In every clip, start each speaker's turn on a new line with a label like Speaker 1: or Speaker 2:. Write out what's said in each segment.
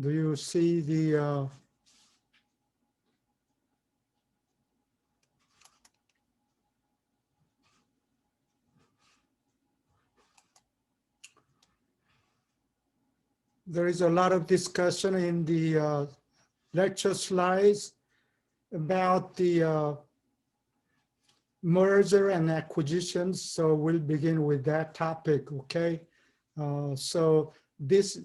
Speaker 1: Do you see the there is a lot of discussion in the lecture slides about the merger and acquisitions. So we'll begin with that topic, okay? So this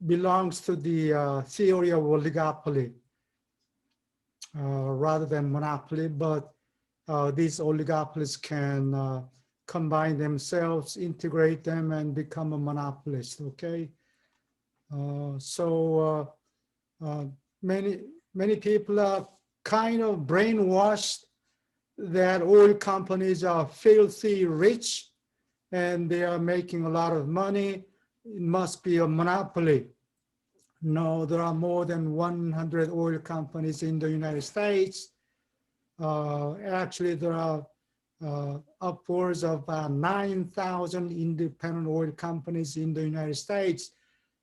Speaker 1: belongs to the theory of oligopoly rather than monopoly, but these oligopolies can combine themselves, integrate them, and become a monopolist, okay? So many people are kind of brainwashed that oil companies are filthy rich and they are making a lot of money. It must be a monopoly. No, there are more than 100 oil companies in the United States. Actually, there are upwards of 9,000 independent oil companies in the United States.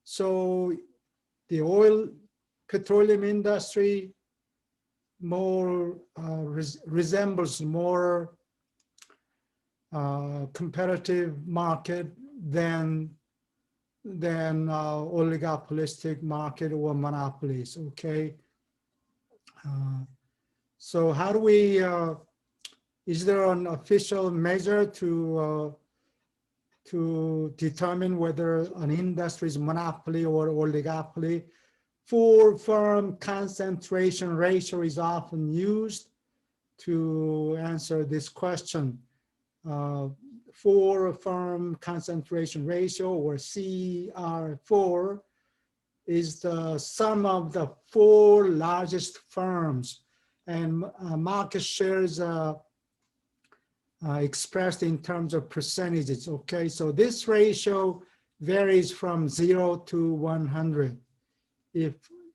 Speaker 1: So the petroleum industry more resembles more competitive market than oligopolistic market or monopolies, okay? So how do we, is there an official measure to determine whether an industry is monopoly or oligopoly? Four-firm concentration ratio is often used to answer this question. Four-firm concentration ratio, or CR4, is the sum of the four largest firms, and market shares expressed in terms of percentages, okay? So this ratio varies from 0 to 100. If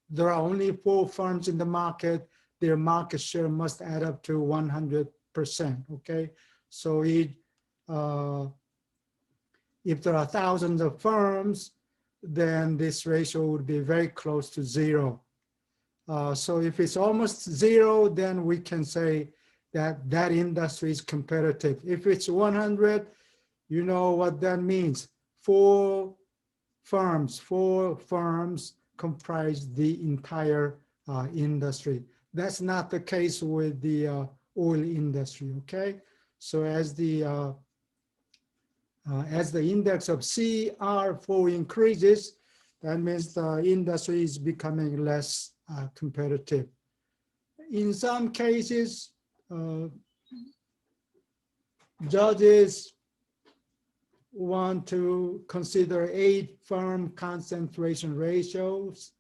Speaker 1: there are only four firms in the market, their market share must add up to 100%, okay? So if there are thousands of firms, then this ratio would be very close to 0. So if it's almost 0, then we can say that that industry is competitive. If it's 100, you know what that means. Four firms comprise the entire industry. That's not the case with the oil industry, okay? So as the index of CR4 increases, that means the industry is becoming less competitive. In some cases, judges want to consider 8 firm concentration ratios.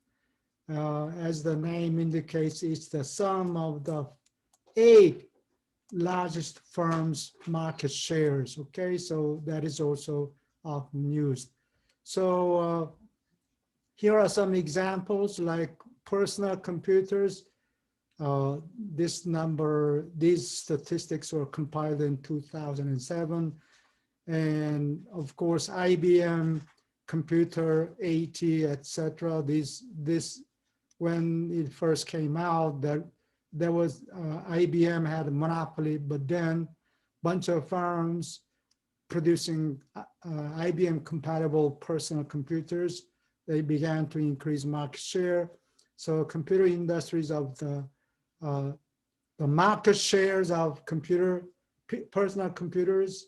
Speaker 1: As the name indicates, it's the sum of the 8 largest firms' market shares, okay? So that is also often used. So here are some examples, like personal computers. These statistics were compiled in 2007. And of course, IBM, computer, AT, etc. When it first came out, there was IBM had a monopoly, but then a bunch of firms producing IBM compatible personal computers, they began to increase market share. So computer industries of the market shares of personal computers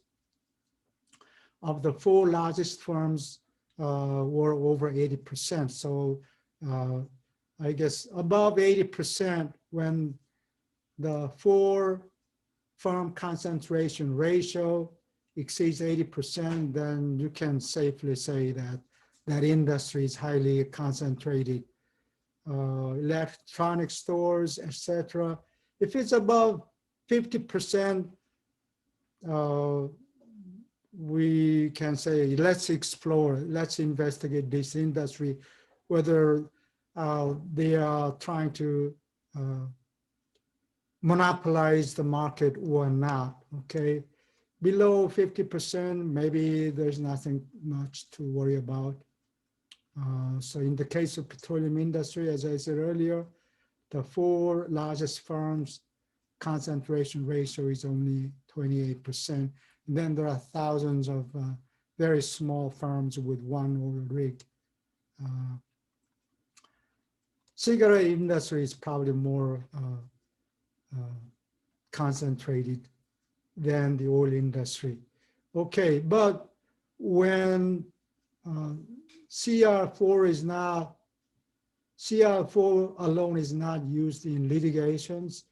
Speaker 1: of the 4 largest firms were over 80%. So I guess above 80%, when the 4-firm concentration ratio exceeds 80%, then you can safely say that that industry is highly concentrated. Electronic stores, etc. If it's above 50%, we can say, let's explore, let's investigate this industry, whether they are trying to monopolize the market or not, okay? Below 50%, maybe there's nothing much to worry about. So in the case of petroleum industry, as I said earlier, the 4 largest firms concentration ratio is only 28%. And then there are thousands of very small firms with 1 oil rig. Cigarette industry is probably more concentrated than the oil industry. Okay, but when CR4 is not, CR4 alone is not used in litigations.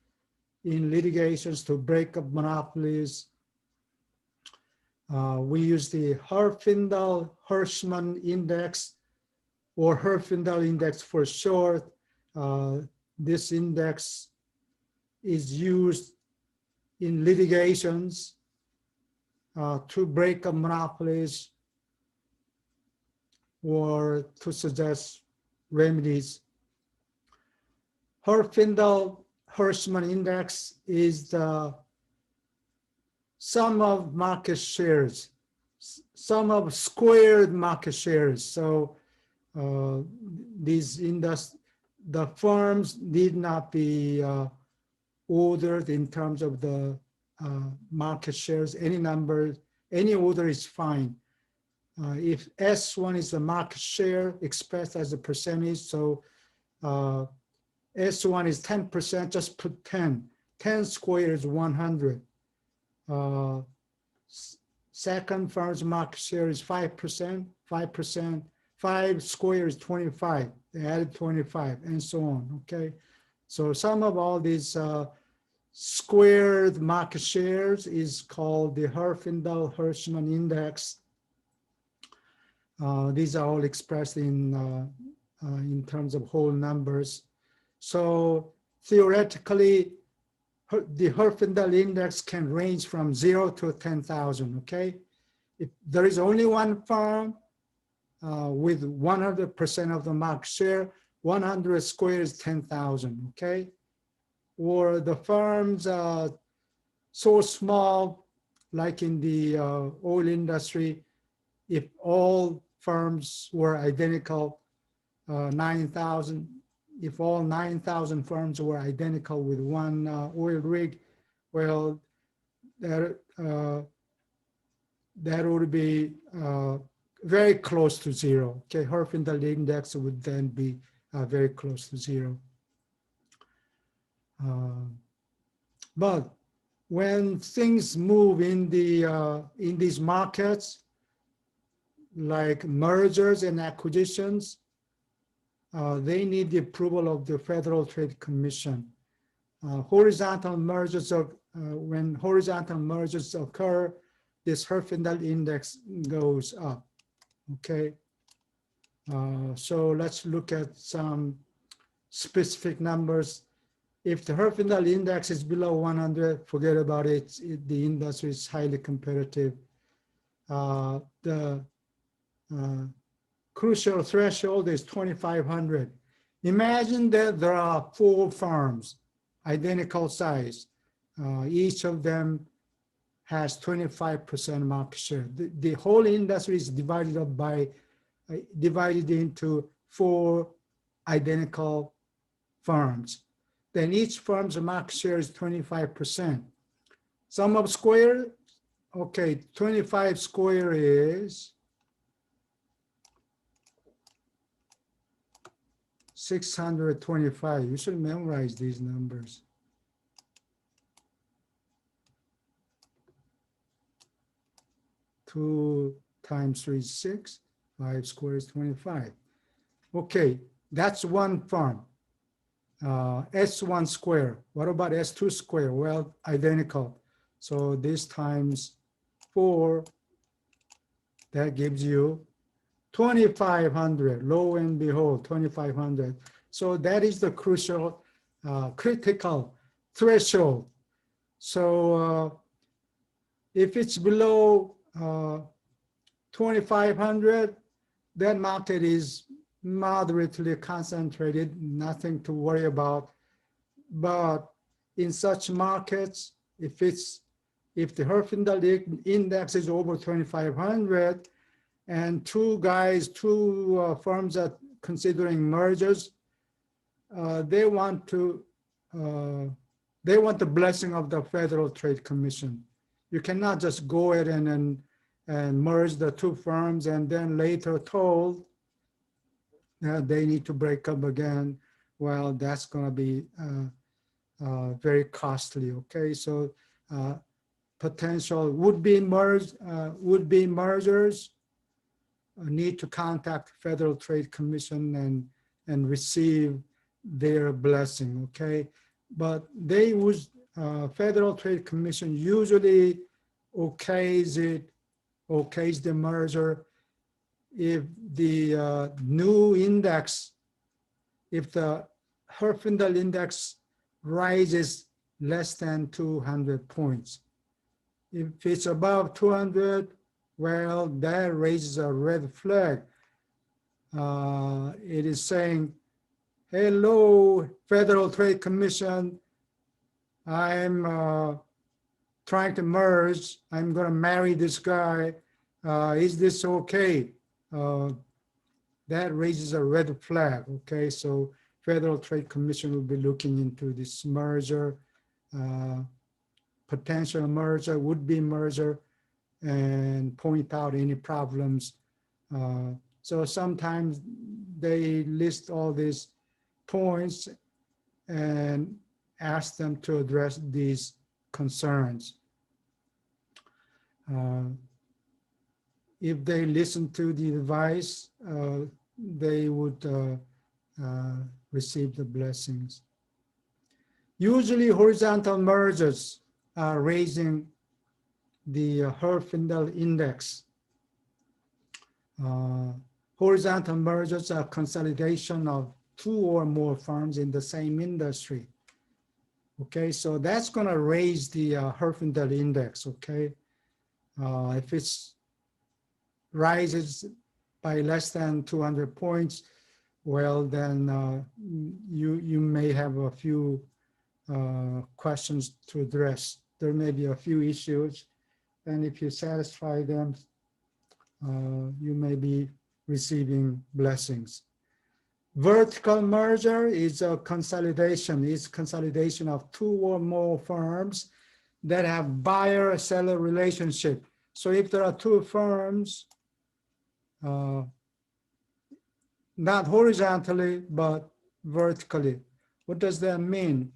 Speaker 1: In litigations to break up monopolies, we use the Herfindahl-Hirschman index, or Herfindahl index for short. This index is used in litigations to break up monopolies or to suggest remedies. Herfindahl-Hirschman index is the sum of market shares, sum of squared market shares. So the firms need not be ordered in terms of the market shares. Any number, any order is fine. If S1 is the market share expressed as a percentage, so S1 is 10%, just put 10. 10 squared is 100. Second firm's market share is 5%, 5%, 5 squared is 25. They added 25 and so on, okay? So sum of all these squared market shares is called the Herfindahl-Hirschman index. These are all expressed in terms of whole numbers. So theoretically, the Herfindahl index can range from 0 to 10,000, okay? If there is only one firm with 100% of the market share, 100 squared is 10,000, okay? Or the firms are so small, like in the oil industry, if all firms were identical, 9,000, if all 9,000 firms were identical with one oil rig, well, that would be very close to 0. Okay, Herfindahl index would then be very close to 0. But when things move in these markets, like mergers and acquisitions, they need the approval of the Federal Trade Commission. Horizontal mergers when horizontal mergers occur, this Herfindahl index goes up. Okay, so let's look at some specific numbers. If the Herfindahl index is below 100, forget about it. The industry is highly competitive. The crucial threshold is 2,500. Imagine that there are 4 firms, identical size. Each of them has 25% market share. The whole industry is divided up by, divided into 4 identical firms. Then each firm's market share is 25%. Sum of square, okay, 25 square is 625. You should memorize these numbers. Two times 3 is 6. 5 squared is 25. Okay, that's one firm. S1 square. What about S2 square? Well, identical. So this times 4, that gives you 2,500. Lo and behold, 2,500. So that is the crucial, critical threshold. So if it's below 2,500, that market is moderately concentrated, nothing to worry about. But in such markets, if the Herfindahl index is over 2,500, and two firms are considering mergers. They want the blessing of the Federal Trade Commission. You cannot just go ahead and merge the two firms and then later told that they need to break up again. Well, that's going to be very costly. Okay, so potential would-be mergers need to contact Federal Trade Commission and receive their blessing. Okay, but they would Federal Trade Commission usually okays the merger if the new index, if the Herfindahl index rises less than 200 points. If it's above 200, well, that raises a red flag. It is saying, hello, Federal Trade Commission, I'm trying to merge, I'm gonna marry this guy, is this okay? That raises a red flag, okay? So Federal Trade Commission will be looking into this merger, potential merger, would-be merger, and point out any problems. So sometimes they list all these points and ask them to address these concerns. If they listen to the advice, they would receive the blessings. Usually horizontal mergers are raising the Herfindahl index. Horizontal mergers are consolidation of two or more firms in the same industry. Okay, so that's going to raise the Herfindahl index. Okay, if it's rises by less than 200 points, well, then you may have a few questions to address. There may be a few issues, and if you satisfy them, you may be receiving blessings. Vertical merger is a consolidation. It's consolidation of two or more firms that have buyer-seller relationship. So if there are two firms, not horizontally, but vertically, what does that mean?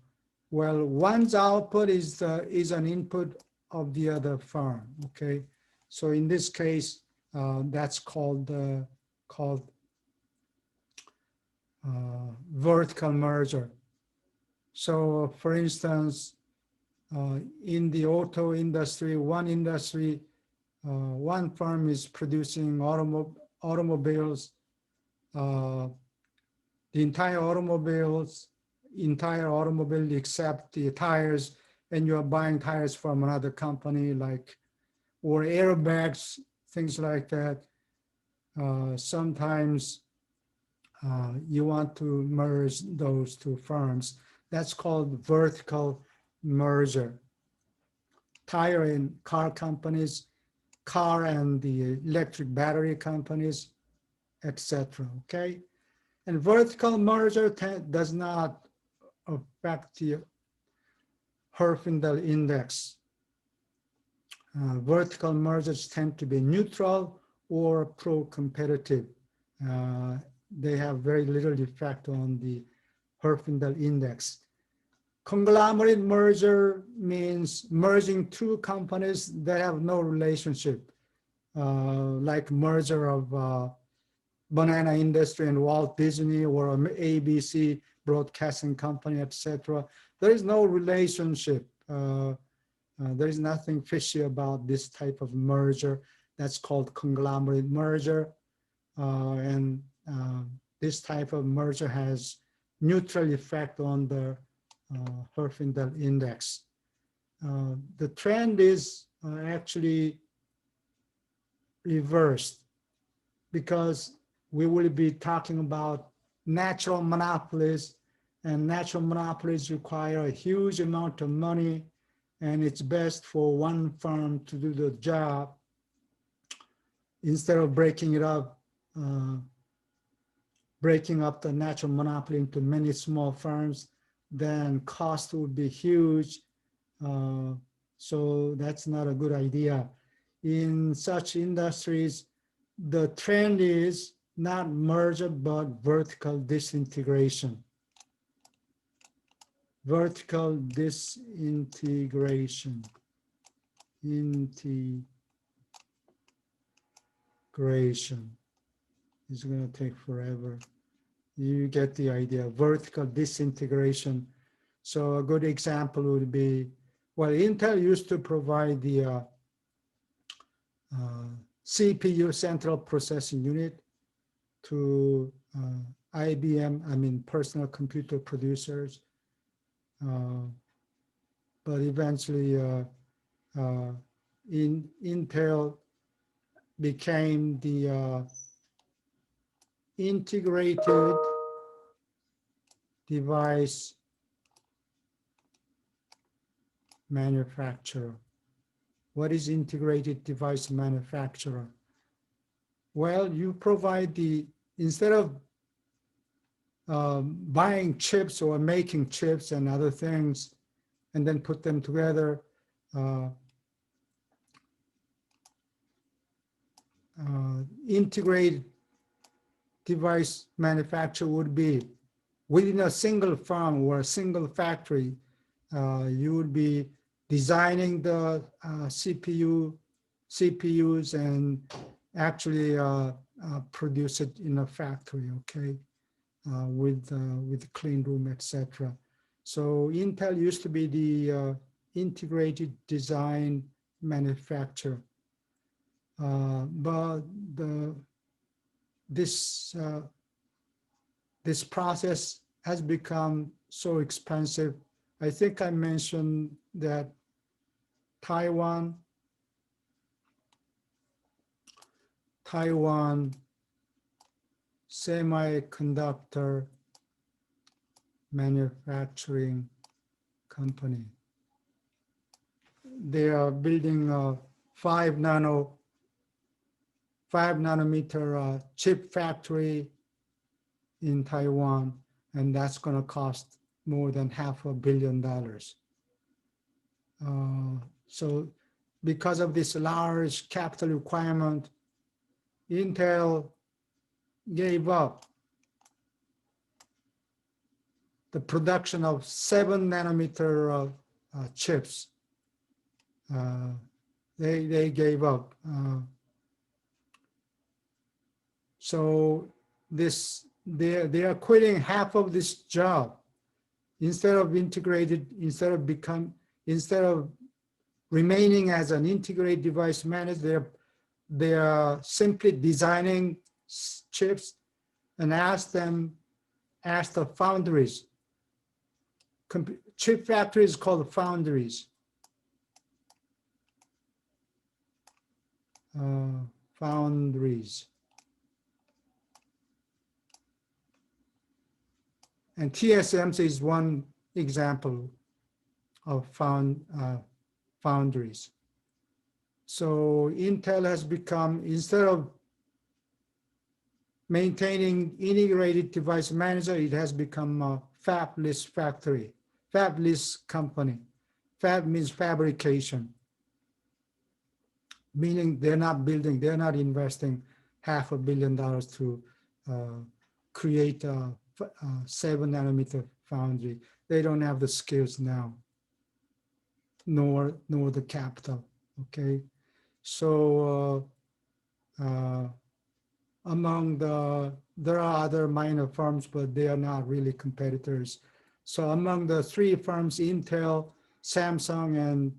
Speaker 1: Well, one's output is an input of the other firm, okay? So in this case, that's called vertical merger. So for instance, in the auto industry, one firm is producing automobiles, the entire automobile except the tires, and you're buying tires from another company, like, or airbags, things like that. Sometimes you want to merge those two firms. That's called vertical merger. Tire and car companies, car and the electric battery companies, etc. Okay, and vertical merger does not affect the Herfindahl index. Vertical mergers tend to be neutral or pro-competitive. They have very little effect on the Herfindahl index. Conglomerate merger means merging two companies that have no relationship, like merger of banana industry and Walt Disney, or ABC broadcasting company, etc. There is no relationship. There is nothing fishy about this type of merger. That's called conglomerate merger. And this type of merger has neutral effect on the Herfindahl index. The trend is actually reversed, because we will be talking about natural monopolies, and natural monopolies require a huge amount of money, and it's best for one firm to do the job. instead of breaking up the natural monopoly into many small firms, then cost would be huge. So that's not a good idea. In such industries, the trend is not merger, but vertical disintegration. Vertical disintegration. Integration is going to take forever. You get the idea, vertical disintegration. So a good example would be, well, Intel used to provide the CPU, central processing unit, to IBM, I mean, personal computer producers. But eventually, Intel became the integrated device manufacturer. What is integrated device manufacturer? Well, you provide instead of buying chips or making chips and other things and then put them together, integrated device manufacturer would be within a single firm or a single factory. You would be designing the CPUs and actually produce it in a factory, okay, with clean room, etc. So Intel used to be the integrated design manufacturer, but this process has become so expensive. I think I mentioned that Taiwan Semiconductor Manufacturing Company. They are building a 5 nanometer chip factory in Taiwan, and that's going to cost more than $500 million. So because of this large capital requirement, Intel gave up the production of 7 nanometer chips. They gave up. So they are quitting half of this job. Instead of remaining as an integrated device manager, they are simply designing chips and ask the foundries. Chip factories called foundries. Foundries. And TSMC is one example of foundries. So Intel has become, instead of maintaining integrated device manager, it has become a fabless factory, fabless company. Fab means fabrication, meaning they're not building, they're not investing $500 million to create a 7 nanometer foundry. They don't have the skills now, nor the capital, okay? So there are other minor firms, but they are not really competitors. So among the 3 firms, Intel, Samsung, and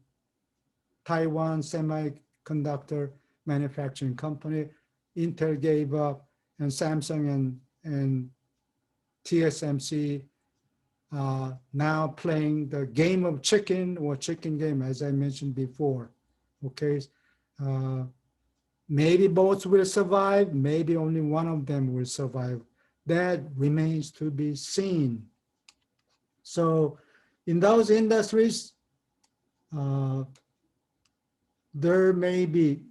Speaker 1: Taiwan Semiconductor Manufacturing Company, Intel gave up, and Samsung and TSMC now playing the game of chicken or chicken game, as I mentioned before, okay? Maybe both will survive, maybe only one of them will survive. That remains to be seen. So in those industries, there may be,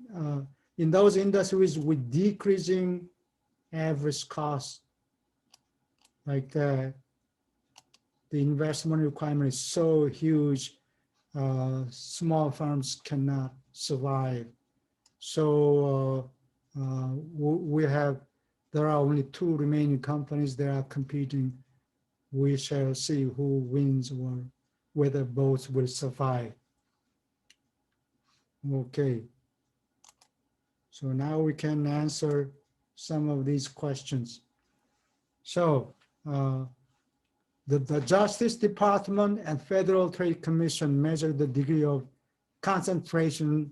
Speaker 1: in those industries with decreasing average cost, like the investment requirement is so huge, small firms cannot survive. So there are only two remaining companies that are competing. We shall see who wins or whether both will survive. Okay. So now we can answer some of these questions. So the Justice Department and Federal Trade Commission measure the degree of concentration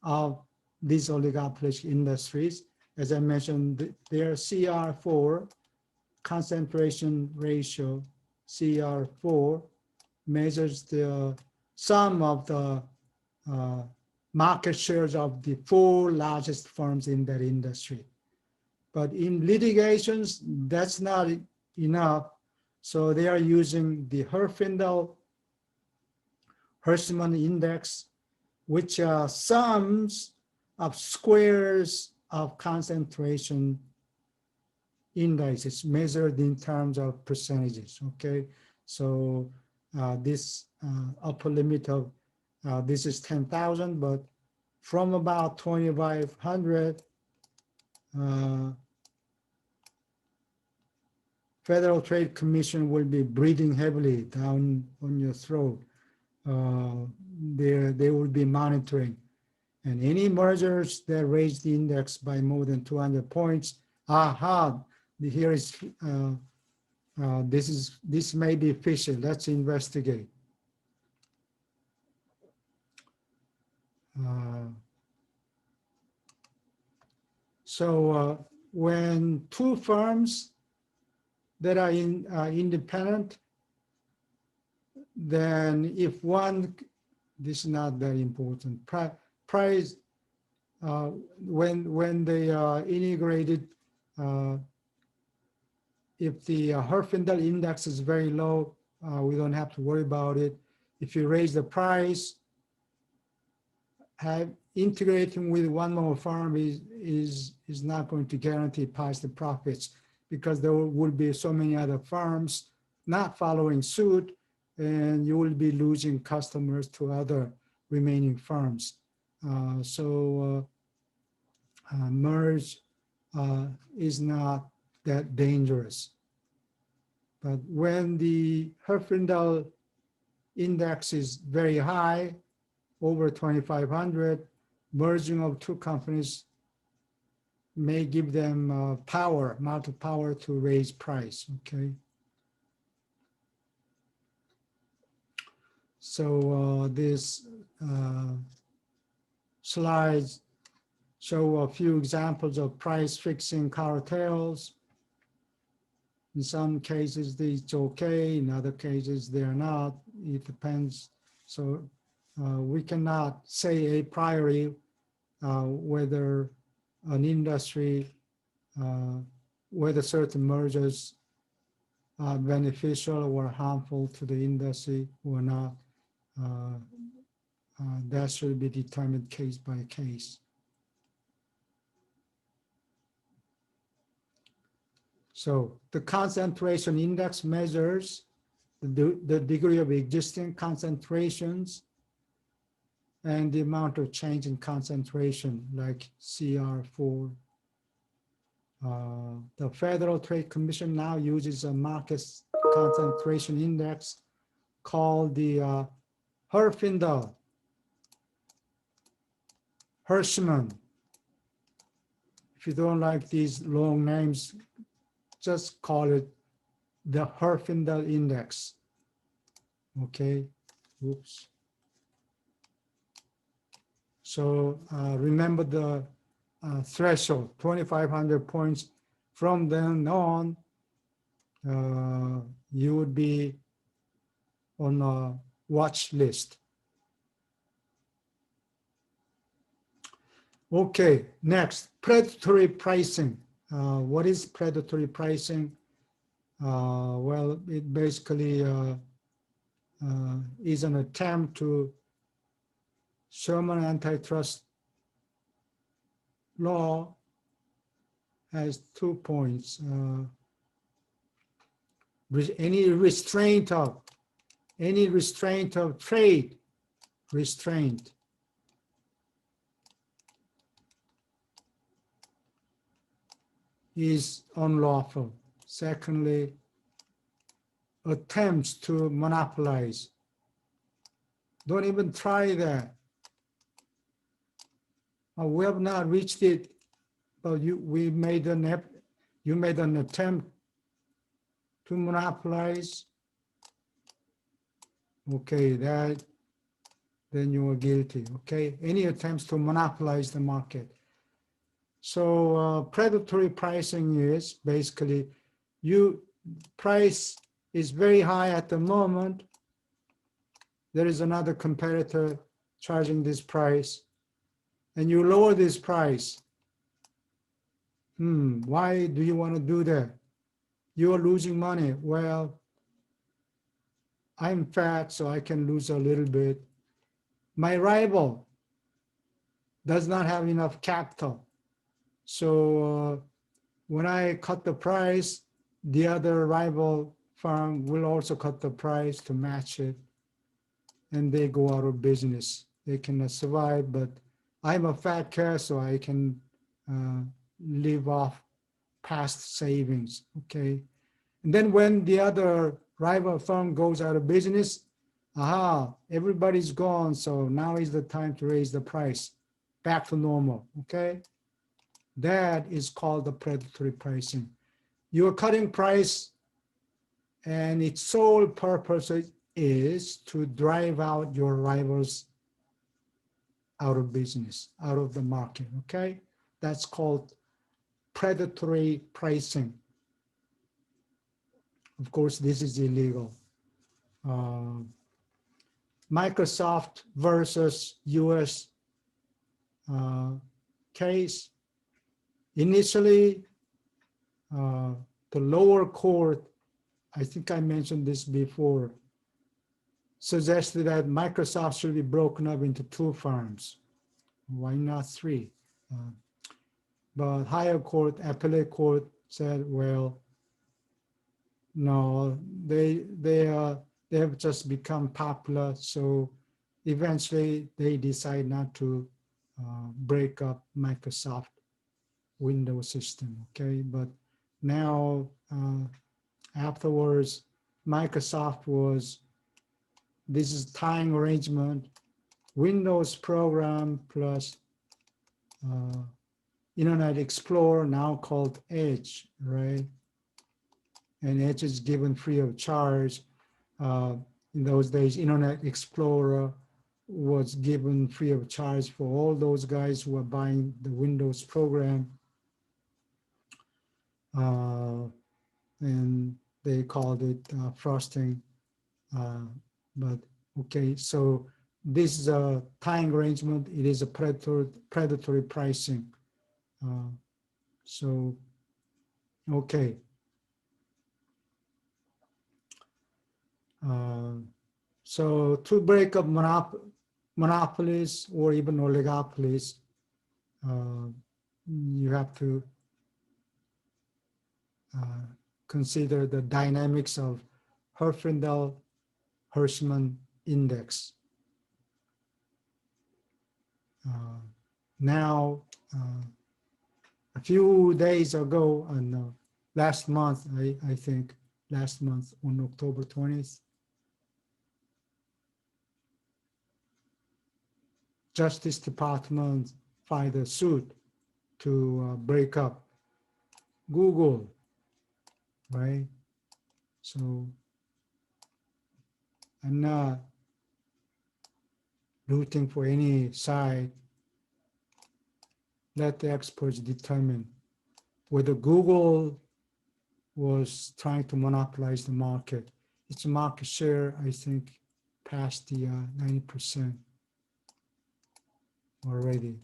Speaker 1: of these oligopolistic industries. As I mentioned, their CR4, concentration ratio, CR4, measures the sum of the market shares of the 4 largest firms in that industry. But in litigations, that's not enough. So they are using the Herfindahl-Hirschman index, which are sums of squares of concentration indices measured in terms of percentages, okay? So this upper limit of, this is 10,000, but from about 2,500, Federal Trade Commission will be breathing heavily down on your throat. They will be monitoring. And any mergers that raise the index by more than 200 points, here is, this may be fishy, let's investigate. So when two firms that are independent, then if one, this is not very important, price, when they are integrated, if the Herfindahl index is very low, we don't have to worry about it. If you raise the price, integrating with one more firm is not going to guarantee positive profits, because there will be so many other firms not following suit, and you will be losing customers to other remaining firms. Merge is not that dangerous. But when the Herfindahl index is very high, over 2,500, merging of two companies may give them market power to raise price, okay? So these slides show a few examples of price fixing cartels. In some cases, it's okay. In other cases, they're not. It depends. So we cannot say a priori whether an industry, whether certain mergers are beneficial or harmful to the industry or not. That should be determined case by case. So the concentration index measures the degree of existing concentrations and the amount of change in concentration, like CR4. The Federal Trade Commission now uses a market concentration index called the Herfindahl-Hirschman. If you don't like these long names, just call it the Herfindahl index. Okay, oops. So remember the threshold, 2,500 points. From then on, you would be on a watch list. Okay, next, predatory pricing. What is predatory pricing? Well, it basically is an attempt to Sherman antitrust law has 2 points. Any restraint of trade, restraint, is unlawful. Secondly, attempts to monopolize. Don't even try that. We have not reached it, but you made an attempt to monopolize. Okay, then you are guilty. Okay, any attempts to monopolize the market. So predatory pricing is basically price is very high at the moment. There is another competitor charging this price, and you lower this price. Why do you want to do that? You are losing money. Well, I'm fat, so I can lose a little bit. My rival does not have enough capital. So when I cut the price, the other rival firm will also cut the price to match it, and they go out of business. They cannot survive, but I'm a fat cat, so I can live off past savings, okay? And then when the other rival firm goes out of business, everybody's gone, so now is the time to raise the price back to normal, okay? That is called the predatory pricing. You're cutting price, and its sole purpose is to drive out your rivals out of business, out of the market, okay? That's called predatory pricing. Of course, this is illegal. Microsoft versus US case. Initially, the lower court, I think I mentioned this before, suggested that Microsoft should be broken up into 2 firms. Why not 3? But higher court, appellate court said, well, no, they have just become popular, so eventually they decide not to break up Microsoft Windows system, okay? But now, afterwards, Microsoft this is tying arrangement, Windows program plus Internet Explorer, now called Edge, right? And Edge is given free of charge. In those days, Internet Explorer was given free of charge for all those guys who are buying the Windows program. And they called it frosting. But okay, so this is a tying arrangement. It is a predatory pricing. So, okay. So to break up monopolies or even oligopolies, you have to consider the dynamics of Herfindahl-Hirschman index. Now, a few days ago, last month, I think, last month on October 20th, Justice Department filed a suit to break up Google, right? So I'm not rooting for any side. Let the experts determine whether Google was trying to monopolize the market. Its market share, I think, passed the 90% already,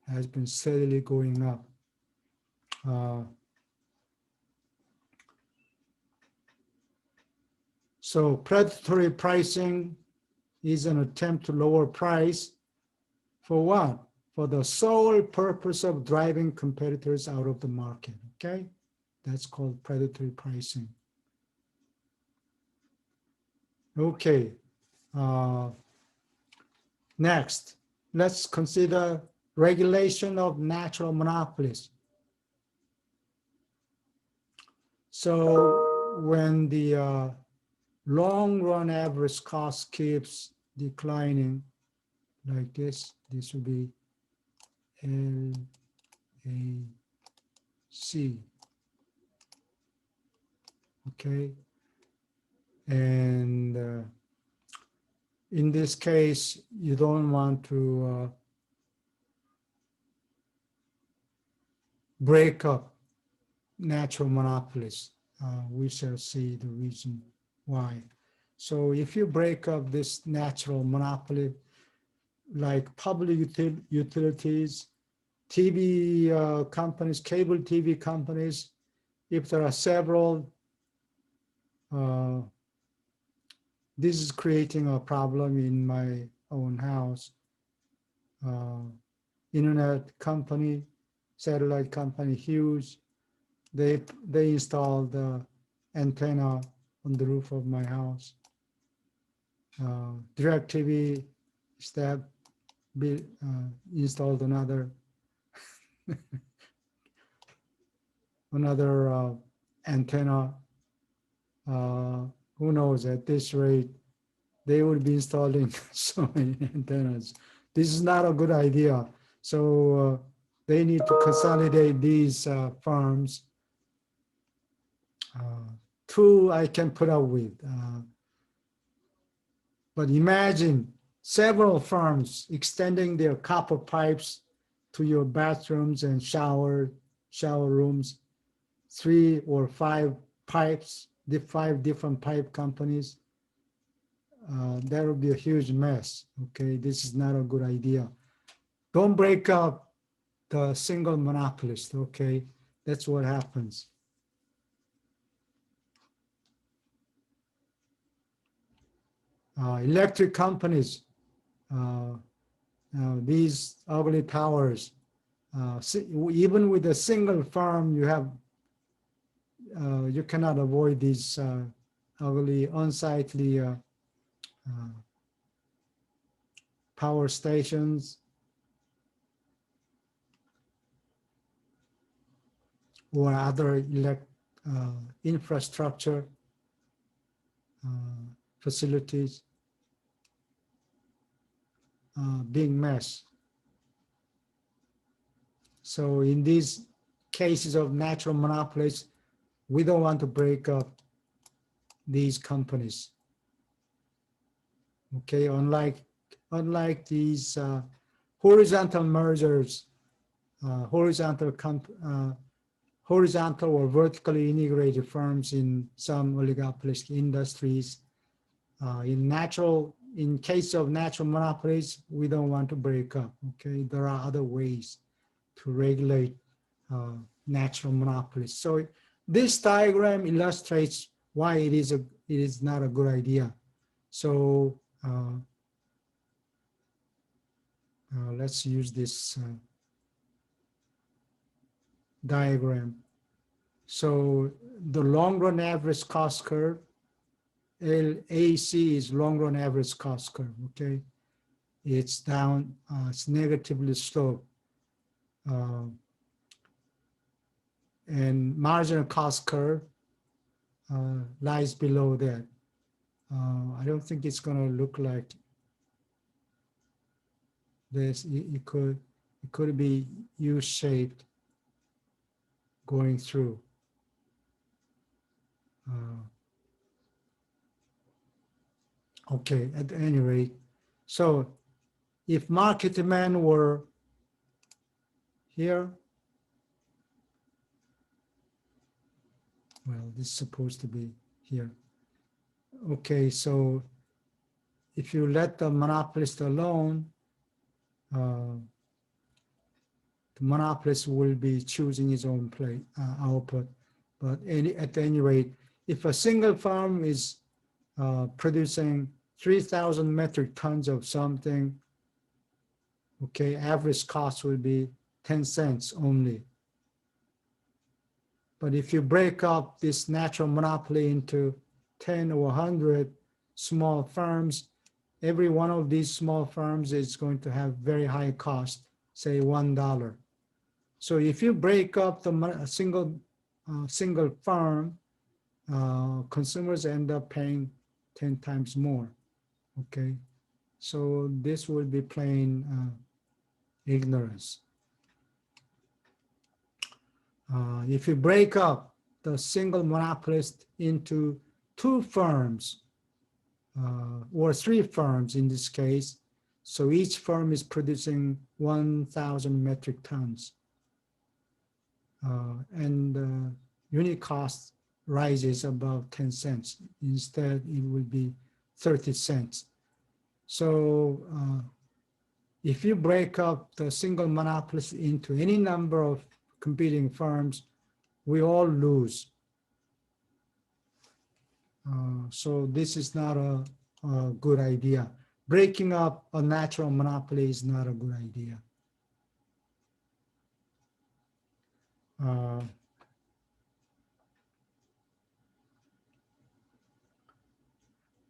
Speaker 1: has been steadily going up. So predatory pricing is an attempt to lower price for what? for the sole purpose of driving competitors out of the market, okay? That's called predatory pricing. Okay, next, let's consider regulation of natural monopolies. So when the long run average cost keeps declining like this will be LAC, okay? And in this case, you don't want to break up natural monopolies. We shall see the reason why. So if you break up this natural monopoly, like public utilities, TV companies, cable TV companies, if there are several, this is creating a problem in my own house. Internet company, satellite company, huge. They installed the antenna on the roof of my house. DirecTV staff installed another antenna. Who knows, at this rate, they will be installing so many antennas. This is not a good idea. So they need to consolidate these firms. Two I can put up with. But imagine several firms extending their copper pipes to your bathrooms and shower rooms, 3 or 5 pipes, the 5 different pipe companies. That would be a huge mess. Okay, this is not a good idea. Don't break up the single monopolist. Okay, that's what happens. Electric companies, these ugly towers, even with a single firm, you cannot avoid these ugly, unsightly power stations or other infrastructure facilities being messed. So in these cases of natural monopolies, we don't want to break up these companies. Okay, unlike these horizontal mergers, horizontal or vertically integrated firms in some oligopolistic industries. In case of natural monopolies, we don't want to break up. Okay, there are other ways to regulate natural monopolies. So this diagram illustrates why it is not a good idea. So let's use this diagram. So the long run average cost curve, LAC is long run average cost curve, okay? It's down, it's negatively sloped. And marginal cost curve lies below that. I don't think it's gonna look like this. It could be U-shaped going through. Okay, at any rate, so if market demand were here, well, this is supposed to be here. Okay, so if you let the monopolist alone, the monopolist will be choosing his own output. But at any rate, if a single farm is producing 3,000 metric tons of something, Okay, average cost will be 10 cents only. But if you break up this natural monopoly into 10 or 100 small firms, every one of these small firms is going to have very high cost, say $1. So if you break up the single firm, consumers end up paying 10 times more. Okay, so this would be plain ignorance. If you break up the single monopolist into two firms or three firms in this case, so each firm is producing 1,000 metric tons, and unit cost rises above 10 cents. Instead, it will be 30 cents. So if you break up the single monopolist into any number of competing firms, we all lose. So this is not a good idea. Breaking up a natural monopoly is not a good idea.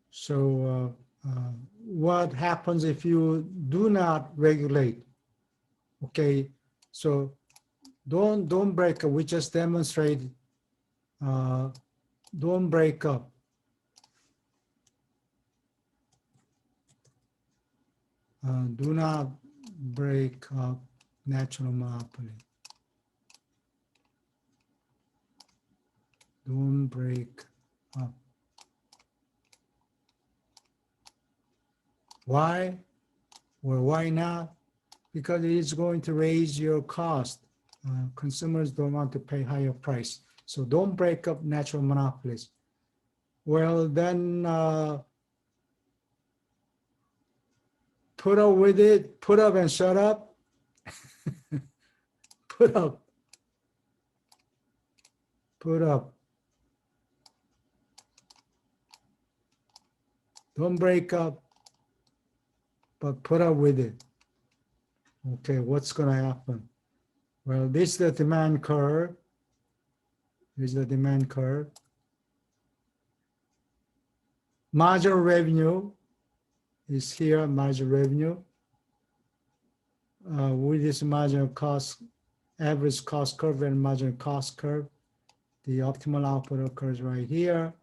Speaker 1: So what happens if you do not regulate? Okay, so don't break up. We just demonstrated. Don't break up. Do not break up natural monopoly. Don't break up. Why? Or why not? Because it is going to raise your cost. Consumers don't want to pay higher price. So don't break up natural monopolies. Well, then put up with it, put up and shut up. Put up. Put up. Don't break up, but put up with it. Okay, what's going to happen? Well, this is the demand curve. This is the demand curve. Marginal revenue is here, marginal revenue. With this marginal cost, average cost curve and marginal cost curve, the optimal output occurs right here,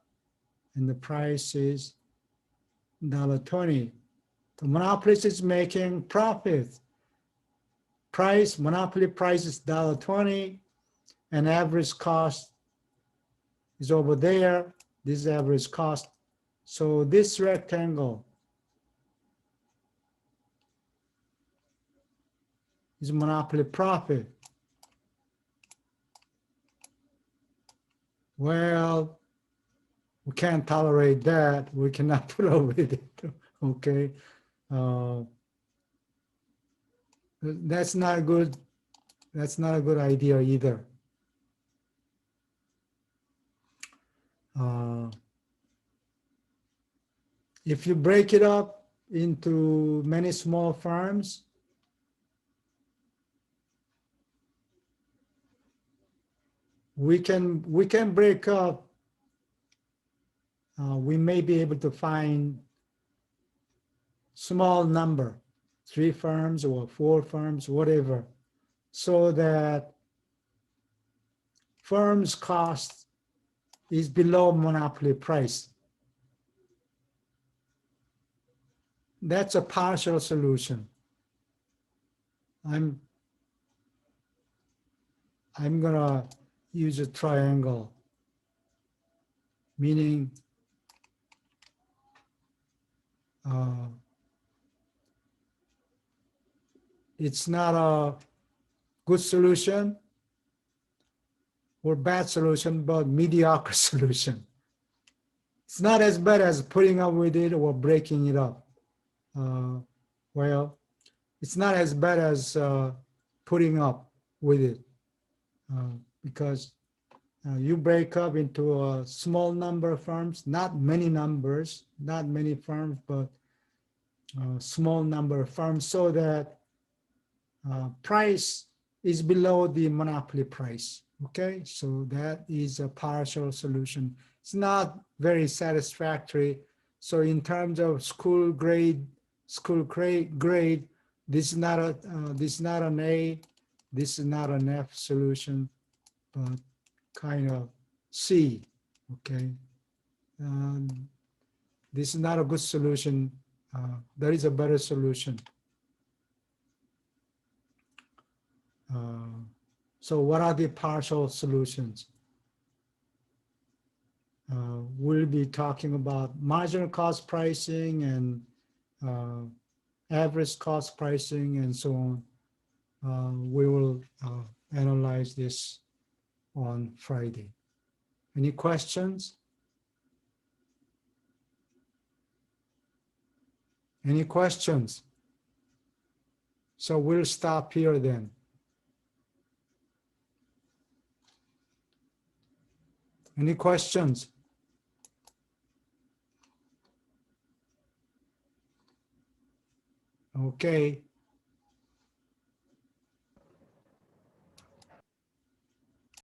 Speaker 1: and the price is $1.20. The monopolist is making profit. Monopoly price is $1.20, and average cost is over there. This is average cost. So this rectangle is monopoly profit. Well, we can't tolerate that. We cannot put up with it. Okay. That's not good. That's not a good idea either. If you break it up into many small firms, we can break up. We may be able to find small number, 3 firms or 4 firms, whatever, so that firms' cost is below monopoly price. That's a partial solution. I'm gonna use a triangle, meaning it's not a good solution or bad solution, but mediocre solution. It's not as bad as putting up with it or breaking it up. Well, it's not as bad as putting up with it because you break up into a small number of firms, not many firms, but a small number of firms, so that price is below the monopoly price. Okay, so that is a partial solution. It's not very satisfactory. So in terms of grade, this is not an A, this is not an F solution, but kind of C. Okay, this is not a good solution. There is a better solution. So what are the partial solutions? We'll be talking about marginal cost pricing and average cost pricing and so on. We will analyze this on Friday. Any questions? Any questions? So we'll stop here then. Any questions? Okay.